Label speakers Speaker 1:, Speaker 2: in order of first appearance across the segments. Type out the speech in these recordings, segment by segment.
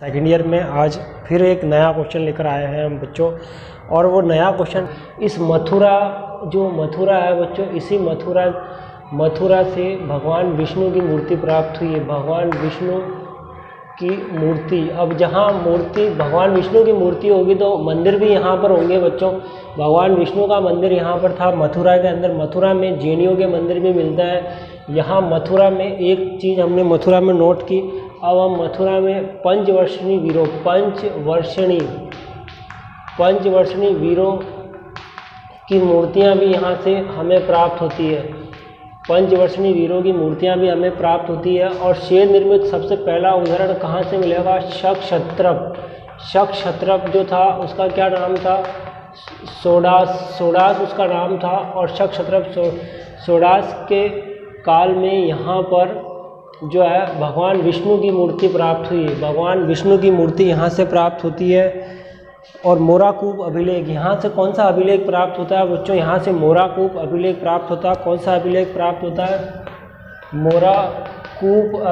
Speaker 1: Second year में आज फिर एक नया क्वेश्चन लेकर आए हैं हम बच्चों। और वो नया क्वेश्चन इस मथुरा है बच्चों, इसी मथुरा से भगवान विष्णु की मूर्ति प्राप्त हुई है। भगवान विष्णु की मूर्ति, अब जहाँ मूर्ति भगवान विष्णु की मूर्ति होगी तो मंदिर भी यहाँ पर होंगे बच्चों। भगवान विष्णु का मंदिर यहाँ पर था मथुरा के अंदर। मथुरा में जैनियों के मंदिर भी मिलता है। यहाँ मथुरा में एक चीज़ हमने मथुरा में नोट की। अब हम मथुरा में पंचवर्षिणी वीरों की मूर्तियाँ भी यहाँ से हमें प्राप्त होती है। पंचवर्षिणी वीरों की मूर्तियाँ भी हमें प्राप्त होती है। और शेर निर्मित सबसे पहला उदाहरण कहाँ से मिलेगा? शक जो था उसका क्या नाम था? सोडास उसका नाम था। और शक सोडास के काल में यहाँ पर जो है भगवान विष्णु की मूर्ति प्राप्त हुई है। भगवान विष्णु की मूर्ति यहाँ से प्राप्त होती है। और मोराकूप अभिलेख, यहाँ से कौन सा अभिलेख प्राप्त होता है बच्चों? यहाँ से मोराकूप अभिलेख प्राप्त होता है। कौन सा अभिलेख प्राप्त होता है? मोराकूप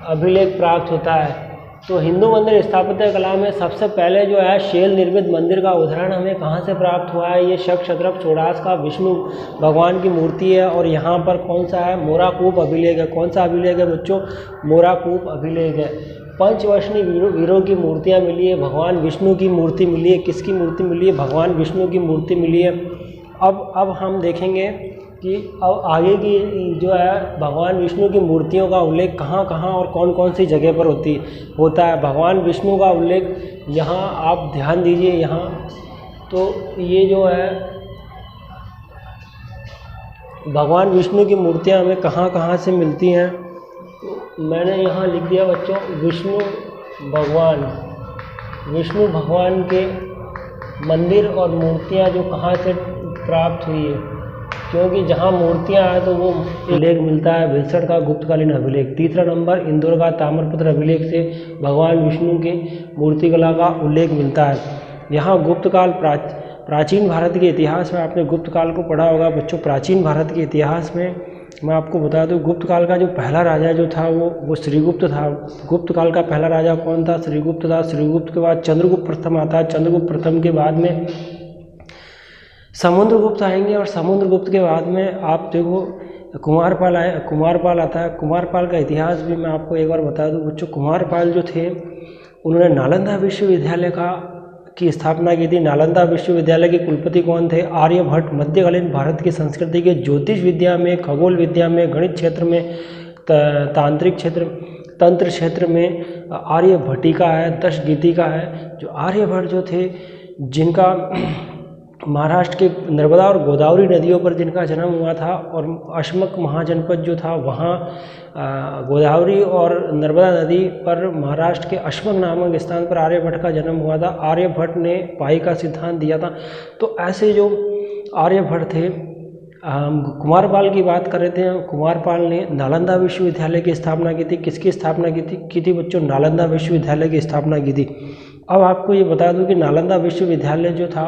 Speaker 1: अभिलेख प्राप्त होता है। तो हिंदू मंदिर स्थापत्य कला में सबसे पहले जो है शैल निर्मित मंदिर का उदाहरण हमें कहाँ से प्राप्त हुआ है? ये शक सोडास का विष्णु भगवान की मूर्ति है। और यहाँ पर कौन सा है? मोराकूप अभिलेख है। कौन सा अभिलेख है बच्चों? मोराकूप अभिलेख है। पंचवर्षिणी वीरों की मूर्तियाँ मिली है। भगवान विष्णु की मूर्ति मिली है। किसकी मूर्ति मिली है? भगवान विष्णु की मूर्ति मिली है। अब हम देखेंगे कि अब आगे की जो है भगवान विष्णु की मूर्तियों का उल्लेख कहाँ और कौन सी जगह पर होता है। भगवान विष्णु का उल्लेख यहाँ आप ध्यान दीजिए। यहाँ तो ये जो है भगवान विष्णु की मूर्तियाँ हमें कहाँ से मिलती हैं, तो मैंने यहाँ लिख दिया बच्चों विष्णु भगवान के मंदिर और मूर्तियाँ जो कहाँ से प्राप्त हुई है। क्योंकि जहाँ मूर्तियाँ हैं तो वो उल्लेख मिलता है विल्सन का गुप्तकालीन अभिलेख। तीसरा नंबर इंदौर का ताम्रपत्र अभिलेख से भगवान विष्णु के मूर्तिकला का उल्लेख मिलता है। यहाँ गुप्तकाल प्राचीन भारत के इतिहास में आपने गुप्तकाल को पढ़ा होगा बच्चों। प्राचीन भारत के इतिहास में मैं आपको बता दूँ गुप्तकाल का जो पहला राजा जो था वो श्रीगुप्त था। गुप्तकाल का पहला राजा कौन था? श्रीगुप्त था। श्रीगुप्त के बाद चंद्रगुप्त प्रथम आता है। चंद्रगुप्त प्रथम के बाद में समुद्रगुप्त आएंगे। और समुद्रगुप्त के बाद में आप देखो कुमारपाल आता है। कुमारपाल का इतिहास भी मैं आपको एक बार बता दूं बच्चों। कुमारपाल जो थे उन्होंने नालंदा विश्वविद्यालय की स्थापना की थी। नालंदा विश्वविद्यालय के कुलपति कौन थे? आर्यभट्ट। मध्यकालीन भारत की संस्कृति के ज्योतिष विद्या में, खगोल विद्या में, गणित क्षेत्र में, तंत्र क्षेत्र में आर्यभट्टिका है, दशगीतिका है। जो आर्यभट्ट जो थे जिनका महाराष्ट्र के नर्मदा और गोदावरी नदियों पर जिनका जन्म हुआ था, और अशमक महाजनपद जो था वहाँ गोदावरी और नर्मदा नदी पर महाराष्ट्र के अशमक नामक स्थान पर आर्यभट्ट का जन्म हुआ था। आर्यभट्ट ने पाई का सिद्धांत दिया था। तो ऐसे जो आर्यभट्ट थे, हम कुमारपाल की बात कर रहे थे। कुमारपाल ने नालंदा विश्वविद्यालय की स्थापना की थी। किसकी स्थापना की थी बच्चों? नालंदा विश्वविद्यालय की स्थापना की थी। अब आपको ये बता दूं कि नालंदा विश्वविद्यालय जो था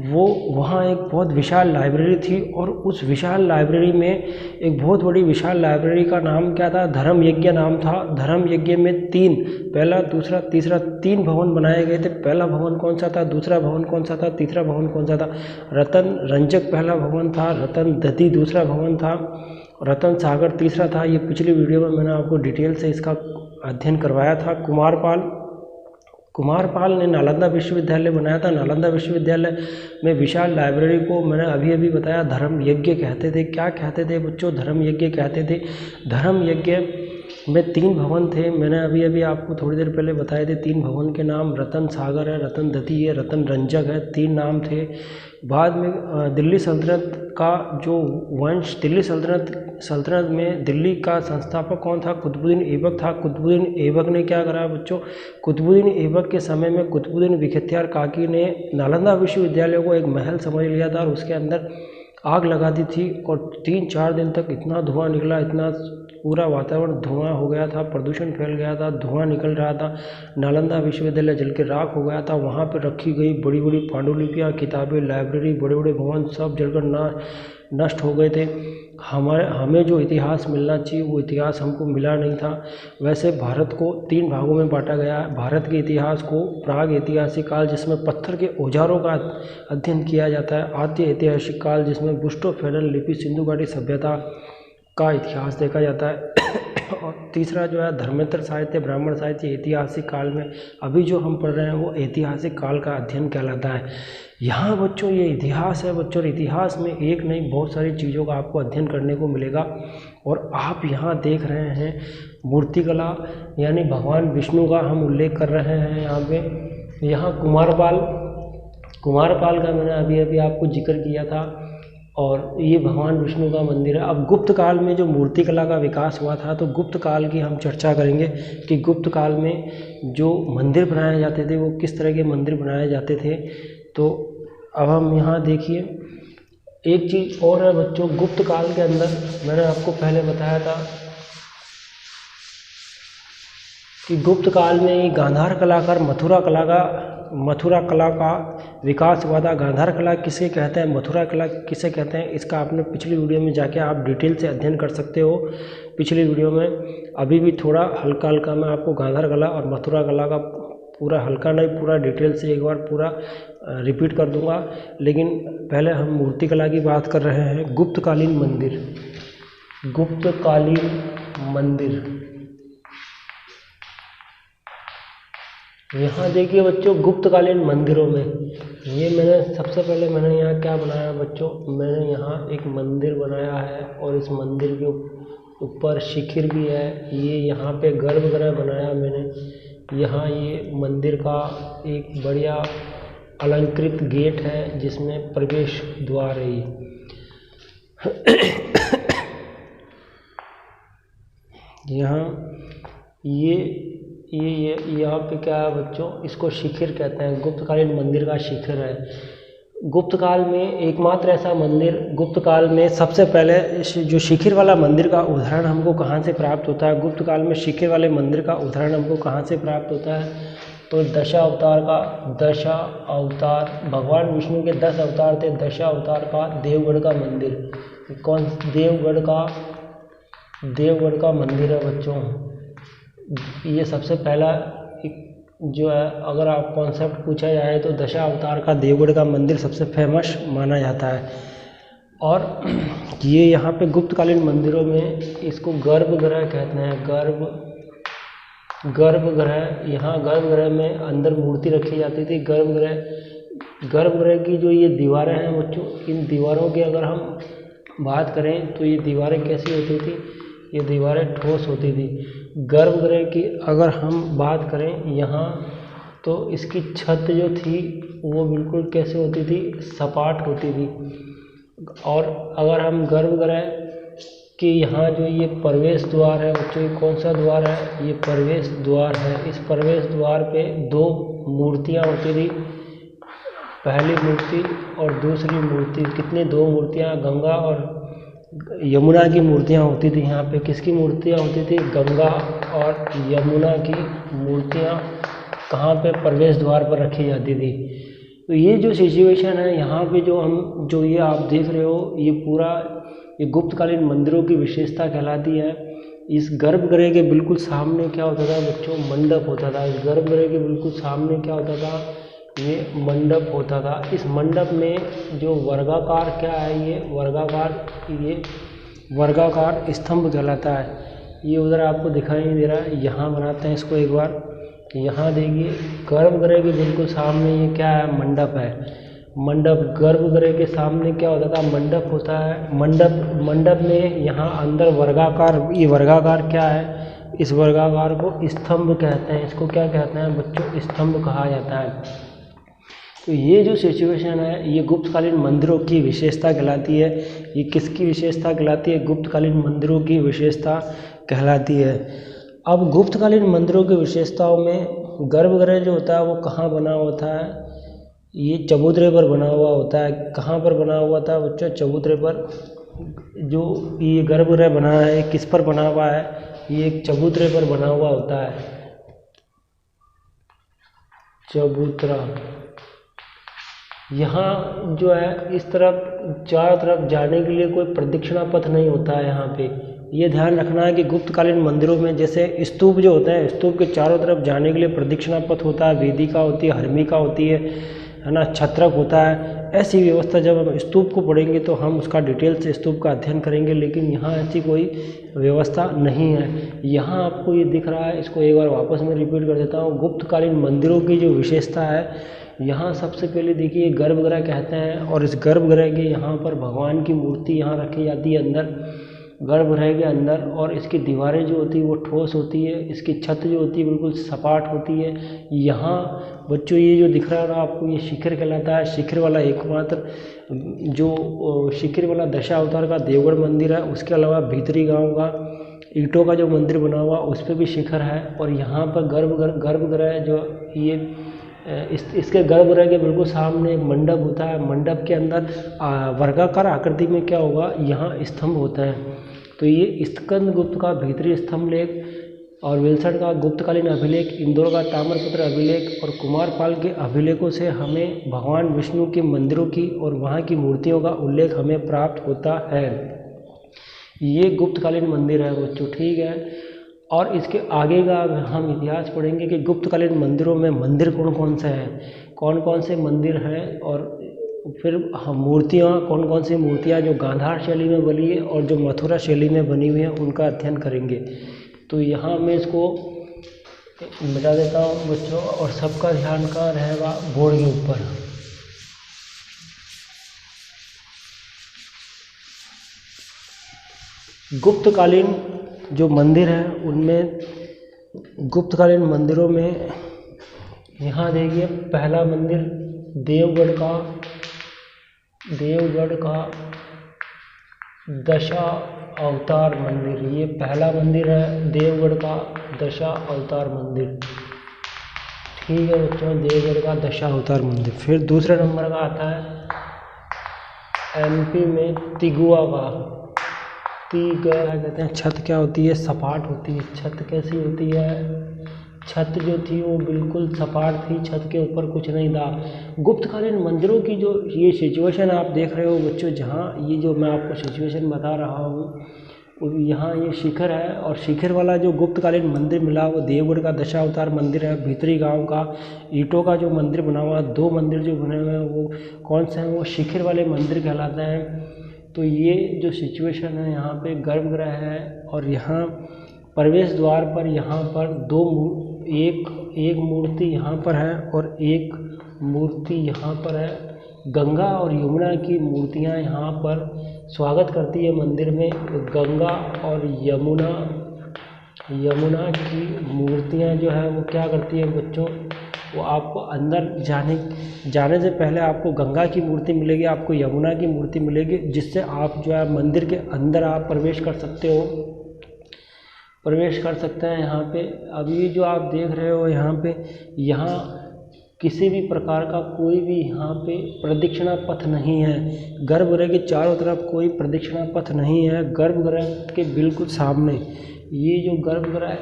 Speaker 1: वो वहाँ एक बहुत विशाल लाइब्रेरी थी। और उस विशाल लाइब्रेरी में एक बहुत बड़ी विशाल लाइब्रेरी का नाम क्या था? धर्म यज्ञ नाम था। धर्म यज्ञ में पहला, दूसरा, तीसरा 3 भवन बनाए गए थे। पहला भवन कौन सा था? दूसरा भवन कौन सा था? तीसरा भवन कौन सा था? रतन रंजक पहला भवन था। रतन दधी दूसरा भवन था। रतन सागर तीसरा था। ये पिछली वीडियो में मैंने आपको डिटेल से इसका अध्ययन करवाया था। कुमारपाल ने नालंदा विश्वविद्यालय बनाया था। नालंदा विश्वविद्यालय में विशाल लाइब्रेरी को मैंने अभी बताया धर्म यज्ञ कहते थे। क्या कहते थे बच्चों? धर्म यज्ञ कहते थे। धर्म यज्ञ में 3 भवन थे। मैंने अभी आपको थोड़ी देर पहले बताए थे 3 भवन के नाम। रतन सागर है, रतन दधी है, रतन रंजक है। 3 नाम थे। बाद में दिल्ली सल्तनत का जो वंश, दिल्ली सल्तनत में दिल्ली का संस्थापक कौन था? कुतुबुद्दीन ऐबक था। कुतुबुद्दीन ऐबक ने क्या करा बच्चों? कुतुबुद्दीन ऐबक के समय में कुतुबुद्दीन बिखतियार काकी ने नालंदा विश्वविद्यालय को एक महल समझ लिया था और उसके अंदर आग लगा दी थी। और 3-4 दिन तक इतना धुआं निकला, इतना पूरा वातावरण धुआं हो गया था, प्रदूषण फैल गया था, धुआं निकल रहा था। नालंदा विश्वविद्यालय जल के राख हो गया था। वहाँ पर रखी गई बड़ी बड़ी पांडुलिपियाँ, किताबें, लाइब्रेरी, बड़े बड़े भवन सब जलकर नष्ट हो गए थे। हमें जो इतिहास मिलना चाहिए वो इतिहास हमको मिला नहीं था। वैसे भारत को 3 भागों में बांटा गया है। भारत के इतिहास को प्राग ऐतिहासिक काल जिसमें पत्थर के औजारों का अध्ययन किया जाता है, आद्य ऐतिहासिक काल जिसमें बुस्टो फेडरल लिपि सिंधु घाटी सभ्यता का इतिहास देखा जाता है और तीसरा जो है धर्मेंद्र साहित्य ब्राह्मण साहित्य ऐतिहासिक काल में अभी जो हम पढ़ रहे हैं वो ऐतिहासिक काल का अध्ययन कहलाता है। यहाँ बच्चों ये इतिहास है बच्चों, इतिहास में एक नहीं बहुत सारी चीज़ों का आपको अध्ययन करने को मिलेगा। और आप यहाँ देख रहे हैं मूर्तिकला यानी भगवान विष्णु का हम उल्लेख कर रहे हैं यहाँ पे। यहाँ कुमारपाल का मैंने अभी अभी आपको जिक्र किया था और ये भगवान विष्णु का मंदिर है। अब गुप्त काल में जो मूर्तिकला का विकास हुआ था तो गुप्त काल की हम चर्चा करेंगे कि गुप्त काल में जो मंदिर बनाए जाते थे वो किस तरह के मंदिर बनाए जाते थे। तो अब हम यहाँ देखिए एक चीज़ और है बच्चों, गुप्त काल के अंदर मैंने आपको पहले बताया था कि गुप्त काल में ये गांधार कलाकार मथुरा कला का विकास हुआ था। गांधार कला किसे कहते हैं, मथुरा कला किसे कहते हैं, इसका आपने पिछली वीडियो में जाके आप डिटेल से अध्ययन कर सकते हो। पिछली वीडियो में अभी भी थोड़ा हल्का हल्का मैं आपको गांधार कला और मथुरा कला का पूरा हल्का नहीं पूरा डिटेल से एक बार पूरा रिपीट कर दूंगा। लेकिन पहले हम मूर्तिकला की बात कर रहे हैं। गुप्तकालीन मंदिर यहाँ देखिए बच्चों, गुप्तकालीन मंदिरों में ये सबसे पहले मैंने यहाँ क्या बनाया बच्चों, मैंने यहाँ एक मंदिर बनाया है और इस मंदिर के ऊपर शिखर भी है। ये यहाँ पे गर्भगृह बनाया मैंने। यहाँ ये मंदिर का एक बढ़िया अलंकृत गेट है जिसमें प्रवेश द्वार है। यहाँ ये यहाँ पे क्या है बच्चों, इसको शिखर कहते हैं, गुप्तकालीन मंदिर का शिखर है। गुप्त काल में एकमात्र ऐसा मंदिर, गुप्त काल में सबसे पहले जो शिखर वाला मंदिर का उदाहरण हमको कहाँ से प्राप्त होता है, गुप्त काल में शिखर वाले मंदिर का उदाहरण हमको कहाँ से प्राप्त होता है, तो दशा अवतार भगवान विष्णु के 10 अवतार थे। दशा अवतार का देवगढ़ का मंदिर, देवगढ़ का मंदिर है बच्चों। ये सबसे पहला जो है, अगर आप कॉन्सेप्ट पूछा जाए तो दशा अवतार का देवगढ़ का मंदिर सबसे फेमस माना जाता है। और ये यहाँ पे गुप्तकालीन मंदिरों में इसको गर्भगृह कहते हैं। गर्भगृह, यहाँ गर्भगृह में अंदर मूर्ति रखी जाती थी। गर्भगृह की जो ये दीवारें हैं बच्चों, इन दीवारों की अगर हम बात करें तो ये दीवारें कैसी होती थी, ये दीवारें ठोस होती थी। गर्भगृह की अगर हम बात करें यहाँ, तो इसकी छत जो थी वो बिल्कुल कैसे होती थी, सपाट होती थी। और अगर हम गर्भगृह के यहाँ जो ये प्रवेश द्वार है बच्चों, ये कौन सा द्वार है, ये प्रवेश द्वार है। इस प्रवेश द्वार पे 2 मूर्तियाँ होती थी, पहली मूर्ति और दूसरी मूर्ति। कितनी 2 मूर्तियाँ, गंगा और यमुना की मूर्तियाँ होती थी। यहाँ पे किसकी मूर्तियाँ होती थी, गंगा और यमुना की मूर्तियाँ कहाँ पे, प्रवेश द्वार पर रखी जाती थी। तो ये जो सिचुएशन है यहाँ पे जो ये आप देख रहे हो, ये पूरा ये गुप्तकालीन मंदिरों की विशेषता कहलाती है। इस गर्भगृह के बिल्कुल सामने क्या होता था बच्चों, मंडप होता था। इस गर्भगृह के बिल्कुल सामने क्या होता था, ये मंडप होता था। इस मंडप में जो वर्गाकार क्या है, ये वर्गाकार स्तंभ कहलाता है। ये उधर आपको दिखाई नहीं दे रहा है, यहाँ बनाते हैं इसको एक बार। यहाँ देखिए गर्भगृह के बिल्कुल सामने ये क्या है, मंडप है। मंडप, गर्भगृह के सामने क्या होता था, मंडप होता है। मंडप में यहाँ अंदर वर्गाकार, ये वर्गाकार क्या है, इस वर्गाकार को स्तंभ कहते हैं। इसको क्या कहते हैं बच्चों, स्तंभ कहा जाता है। तो ये जो सिचुएशन है ये गुप्तकालीन मंदिरों की विशेषता कहलाती है। ये किसकी विशेषता कहलाती है, गुप्तकालीन मंदिरों की विशेषता कहलाती है। अब गुप्तकालीन मंदिरों की विशेषताओं में गर्भगृह जो होता है वो कहाँ बना होता है, ये चबूतरे पर बना हुआ होता है। कहाँ पर बना हुआ था बच्चों, चबूतरे पर। जो ये गर्भगृह बना है किस पर बना हुआ है, ये एक चबूतरे पर बना हुआ होता है, चबूतरा। यहाँ जो है इस तरफ चारों तरफ जाने के लिए कोई प्रदक्षिणा पथ नहीं होता है यहाँ पे। ये ध्यान रखना है कि गुप्तकालीन मंदिरों में जैसे स्तूप जो होता है, स्तूप के चारों तरफ जाने के लिए प्रदक्षिणा पथ होता है, वेदिका होती है, हर्मिका होती है ना, छत्रक होता है। ऐसी व्यवस्था जब हम स्तूप को पढ़ेंगे तो हम उसका डिटेल से स्तूप का अध्ययन करेंगे, लेकिन यहाँ ऐसी कोई व्यवस्था नहीं है। यहाँ आपको ये दिख रहा है, इसको एक बार वापस मैं रिपीट कर देता हूँ। गुप्तकालीन मंदिरों की जो विशेषता है, यहाँ सबसे पहले देखिए गर्भगृह कहते हैं, और इस गर्भगृह के यहाँ पर भगवान की मूर्ति यहाँ रखी जाती है अंदर, गर्भगृह के अंदर। और इसकी दीवारें जो होती है वो ठोस होती है, इसकी छत जो होती है बिल्कुल सपाट होती है। यहाँ बच्चों ये जो दिख रहा है आपको, ये शिखर कहलाता है। शिखर वाला एकमात्र जो शिखर वाला दशा अवतार का देवगढ़ मंदिर है। उसके अलावा भीतरी गांव का ईंटों का जो मंदिर बना हुआ उस पर भी शिखर है। और यहाँ पर गर्भगृह जो ये इसके गर्भगृह के बिल्कुल सामने एक मंडप होता है। मंडप के अंदर वर्गाकार आकृति में क्या होगा, यहाँ स्तंभ होता है। तो ये स्कंदगुप्त का भीतरी स्तंभ लेख और विल्सन का गुप्तकालीन अभिलेख, इंदौर का ताम्रपत्र अभिलेख और कुमारपाल के अभिलेखों से हमें भगवान विष्णु के मंदिरों की और वहाँ की मूर्तियों का उल्लेख हमें प्राप्त होता है। ये गुप्तकालीन मंदिर है बच्चों, ठीक है। और इसके आगे का हम इतिहास पढ़ेंगे कि गुप्तकालीन मंदिरों में मंदिर कौन कौन से हैं, कौन कौन से मंदिर हैं, और फिर हम मूर्तियाँ, कौन कौन सी मूर्तियाँ जो गांधार शैली में बनी है और जो मथुरा शैली में बनी हुई हैं उनका अध्ययन करेंगे। तो यहाँ मैं इसको मिटा देता हूँ बच्चों, और सबका ध्यान कहाँ रहेगा, बोर्ड के ऊपर। गुप्तकालीन जो मंदिर हैं उनमें, गुप्तकालीन मंदिरों में यहाँ देखिए पहला मंदिर देवगढ़ का दशा अवतार मंदिर। ये पहला मंदिर है, देवगढ़ का दशा अवतार मंदिर, ठीक है बच्चों, देवगढ़ का दशा अवतार मंदिर। फिर दूसरे नंबर का आता है एमपी में तिगुआ का। क्या कहते हैं, छत क्या होती है, सपाट होती है। छत कैसी होती है, छत जो थी वो बिल्कुल सपाट थी, छत के ऊपर कुछ नहीं था। गुप्तकालीन मंदिरों की जो ये सिचुएशन आप देख रहे हो बच्चों, जहाँ ये जो मैं आपको सिचुएशन बता रहा हूँ, यहाँ ये शिखर है, और शिखर वाला जो गुप्तकालीन मंदिर मिला वो देवगढ़ का दशावतार मंदिर है। भीतरी गांव का ईंटों का जो मंदिर बना हुआ, 2 मंदिर जो बने हुए हैं वो कौन से हैं, वो शिखर वाले मंदिर कहलाते हैं। तो ये जो सिचुएशन है, यहाँ पे गर्भगृह है, और यहाँ प्रवेश द्वार पर यहाँ पर एक मूर्ति यहाँ पर है और एक मूर्ति यहाँ पर है। गंगा और यमुना की मूर्तियाँ यहाँ पर स्वागत करती है मंदिर में। गंगा और यमुना की मूर्तियाँ जो है वो क्या करती है बच्चों, वो आपको अंदर जाने से पहले आपको गंगा की मूर्ति मिलेगी, आपको यमुना की मूर्ति मिलेगी, जिससे आप जो है मंदिर के अंदर आप प्रवेश कर सकते हैं। यहाँ पे अभी जो आप देख रहे हो, यहाँ किसी भी प्रकार का कोई भी यहाँ पे प्रदक्षिणा पथ नहीं है। गर्भगृह के चारों तरफ कोई प्रदक्षिणा पथ नहीं है। गर्भगृह के बिल्कुल सामने ये जो गर्भगृह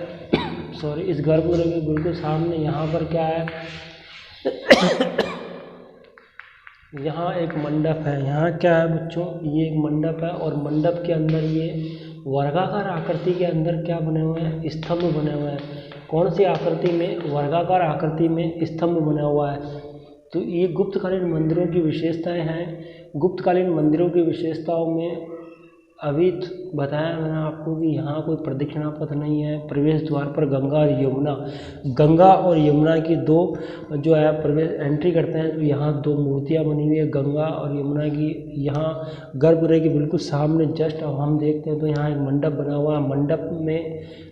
Speaker 1: इस गर्भगृह के बिल्कुल सामने यहाँ पर क्या है यहाँ एक मंडप है। यहाँ क्या है बच्चों, ये एक मंडप है, और मंडप के अंदर ये वर्गाकार आकृति के अंदर क्या बने हुए हैं, स्तंभ बने हुए हैं। कौन सी आकृति में, वर्गाकार आकृति में स्तंभ बना हुआ है। तो ये गुप्तकालीन मंदिरों की विशेषताएं हैं। गुप्तकालीन मंदिरों की विशेषताओं में अभी बताया मैंने आपको कि यहाँ कोई प्रदक्षिणा पथ नहीं है। प्रवेश द्वार पर गंगा और यमुना की 2 जो है प्रवेश एंट्री करते हैं, तो यहाँ 2 मूर्तियाँ बनी हुई है गंगा और यमुना की। यहाँ गर्भगृह के बिल्कुल सामने जस्ट अब हम देखते हैं तो यहाँ एक मंडप बना हुआ है। मंडप में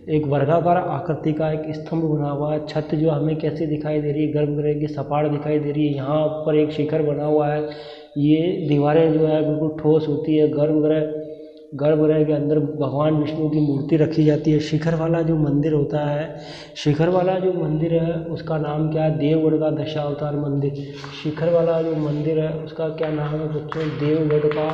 Speaker 1: एक वर्गाकार आकृति का एक स्तंभ बना हुआ है। छत जो हमें कैसी दिखाई दे रही है, गर्भगृह की सपाट दिखाई दे रही है। यहाँ ऊपर एक शिखर बना हुआ है। ये दीवारें जो है बिल्कुल ठोस होती है। गर्भगृह के अंदर भगवान विष्णु की मूर्ति रखी जाती है। शिखर वाला जो मंदिर होता है, शिखर वाला जो मंदिर है उसका नाम क्या है, देवगढ़ का दशावतार मंदिर। शिखर वाला जो मंदिर है उसका क्या नाम है बच्चों, देवगढ़ का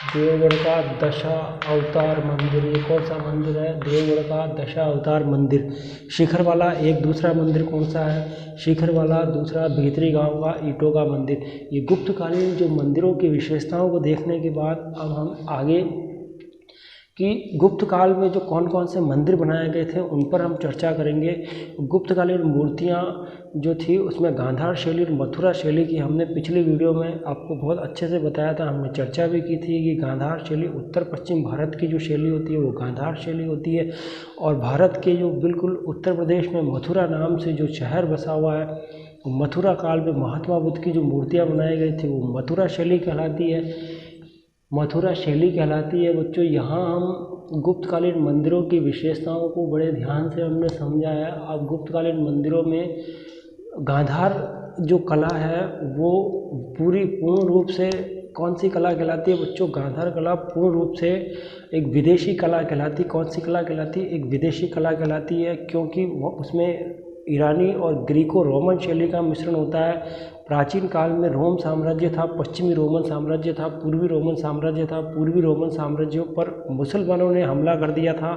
Speaker 1: देवगढ़ का दशा अवतार मंदिर, ये कौन सा मंदिर है? देवगढ़ का दशा अवतार मंदिर। शिखर वाला एक दूसरा मंदिर कौन सा है? शिखर वाला दूसरा भीतरी गांव का ईंटों का मंदिर। ये गुप्तकालीन जो मंदिरों की विशेषताओं को देखने के बाद अब हम आगे कि गुप्त काल में जो कौन कौन से मंदिर बनाए गए थे उन पर हम चर्चा करेंगे। गुप्तकालीन मूर्तियाँ जो थी उसमें गांधार शैली और मथुरा शैली की हमने पिछली वीडियो में आपको बहुत अच्छे से बताया था। हमने चर्चा भी की थी कि गांधार शैली उत्तर पश्चिम भारत की जो शैली होती है वो गांधार शैली होती है, और भारत के जो बिल्कुल उत्तर प्रदेश में मथुरा नाम से जो शहर बसा हुआ है, मथुरा काल में महात्मा बुद्ध की जो मूर्तियाँ बनाई गई थी वो मथुरा शैली कहलाती है, मथुरा शैली कहलाती है। बच्चों यहाँ हम गुप्तकालीन मंदिरों की विशेषताओं को बड़े ध्यान से हमने समझा है। अब गुप्तकालीन मंदिरों में गांधार जो कला है वो पूर्ण रूप से कौन सी कला कहलाती है बच्चों? गांधार कला पूर्ण रूप से एक विदेशी कला कहलाती है। कौन सी कला कहलाती है? एक विदेशी कला कहलाती है, क्योंकि उसमें ईरानी और ग्रीको रोमन शैली का मिश्रण होता है। प्राचीन काल में रोम साम्राज्य था, पश्चिमी रोमन साम्राज्य था, पूर्वी रोमन साम्राज्य था। पूर्वी रोमन साम्राज्यों पर मुसलमानों ने हमला कर दिया था,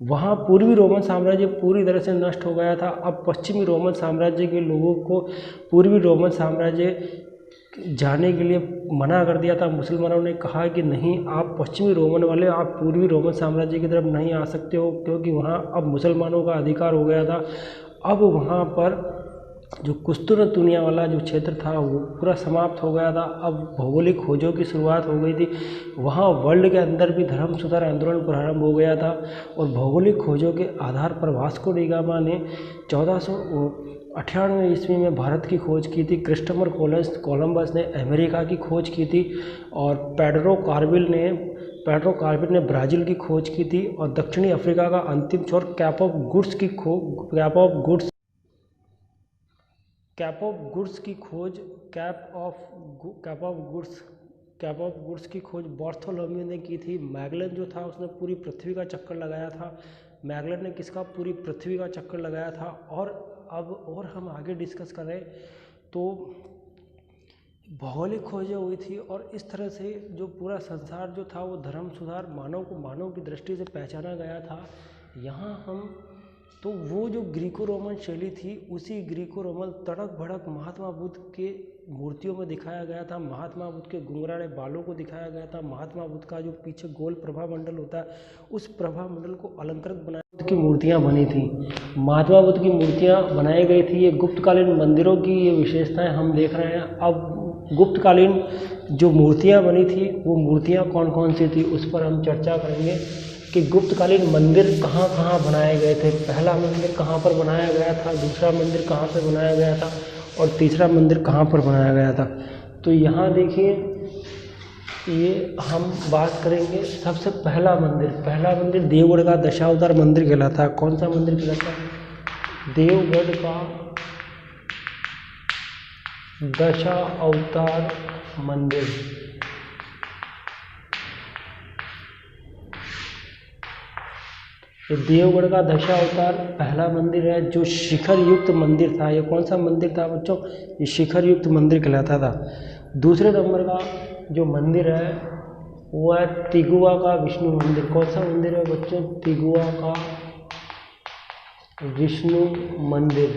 Speaker 1: वहाँ पूर्वी रोमन साम्राज्य पूरी तरह से नष्ट हो गया था। अब पश्चिमी रोमन साम्राज्य के लोगों को पूर्वी रोमन साम्राज्य जाने के लिए मना कर दिया था। मुसलमानों ने कहा कि नहीं, आप पश्चिमी रोमन वाले आप पूर्वी रोमन साम्राज्य की तरफ नहीं आ सकते हो, क्योंकि वहाँ अब मुसलमानों का अधिकार हो गया था। अब वहाँ पर जो कुस्तुरतुनिया वाला जो क्षेत्र था वो पूरा समाप्त हो गया था। अब भौगोलिक खोजों की शुरुआत हो गई थी, वहाँ वर्ल्ड के अंदर भी धर्म सुधार आंदोलन प्रारंभ हो गया था। और भौगोलिक खोजों के आधार पर वास्को डी गामा ने 1498 ईस्वी में भारत की खोज की थी। क्रिस्टोफर कोलंबस ने अमेरिका की खोज की थी, और पेड्रो कार्विल ने ब्राज़ील की खोज की थी। और दक्षिणी अफ्रीका का अंतिम छोर कैप ऑफ गुड्स की खोज बार्थोलोम्यू ने की थी। मैगलन जो था उसने पूरी पृथ्वी का चक्कर लगाया था। मैगलन ने किसका? पूरी पृथ्वी का चक्कर लगाया था। और अब और हम आगे डिस्कस करें तो भौगोलिक खोजें हुई थी, और इस तरह से जो पूरा संसार जो था वो धर्म सुधार मानव की दृष्टि से पहचाना गया था। यहाँ हम तो वो जो ग्रीको रोमन शैली थी उसी ग्रीको रोमन तड़क भड़क महात्मा बुद्ध के मूर्तियों में दिखाया गया था। महात्मा बुद्ध के घुंघराले बालों को दिखाया गया था। महात्मा बुद्ध का जो पीछे गोल प्रभा मंडल होता है उस प्रभा मंडल को अलंकृत बनाया बुद्ध की मूर्तियाँ बनी थी। महात्मा बुद्ध की मूर्तियाँ बनाई गई थी। ये गुप्तकालीन मंदिरों की ये विशेषताएं हम देख रहे हैं। अब गुप्तकालीन जो मूर्तियाँ बनी थी वो मूर्तियाँ कौन कौन सी थी उस पर हम चर्चा करेंगे कि गुप्तकालीन मंदिर कहाँ कहाँ बनाए गए थे। पहला मंदिर कहाँ पर बनाया गया था, दूसरा मंदिर कहाँ पर बनाया गया था, और तीसरा मंदिर कहाँ पर बनाया गया था। तो यहाँ देखिए, ये हम बात करेंगे सबसे पहला मंदिर देवगढ़ का दशावतार मंदिर कहलाता है। कौन सा मंदिर कहलाता है? देवगढ़ का दशा अवतार मंदिर। ये देवगढ़ का दशा अवतार पहला मंदिर है जो शिखर युक्त मंदिर था। ये कौन सा मंदिर था बच्चों? ये शिखर युक्त मंदिर कहलाता था। दूसरे नंबर का जो मंदिर है वो है तिगुआ का विष्णु मंदिर। कौन सा मंदिर है बच्चों? तिगुआ का विष्णु मंदिर।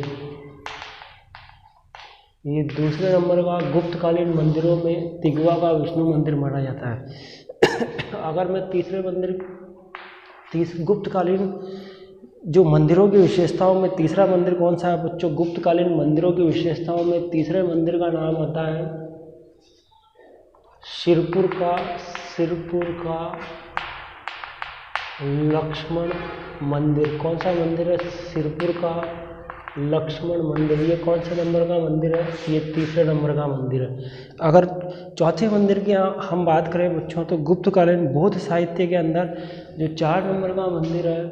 Speaker 1: ये दूसरे नंबर का गुप्तकालीन मंदिरों में तिगुआ का विष्णु मंदिर माना जाता है। अगर मैं गुप्तकालीन जो मंदिरों की विशेषताओं में तीसरा मंदिर कौन सा है बच्चों? गुप्तकालीन मंदिरों की विशेषताओं में तीसरे मंदिर का नाम आता है सिरपुर का लक्ष्मण मंदिर। कौन सा मंदिर है? सिरपुर का लक्ष्मण मंदिर। ये कौन से नंबर का मंदिर है? ये तीसरे नंबर का मंदिर है। अगर चौथे मंदिर की हम बात करें बच्चों तो गुप्तकालीन बौद्ध साहित्य के अंदर जो 4 नंबर का मंदिर है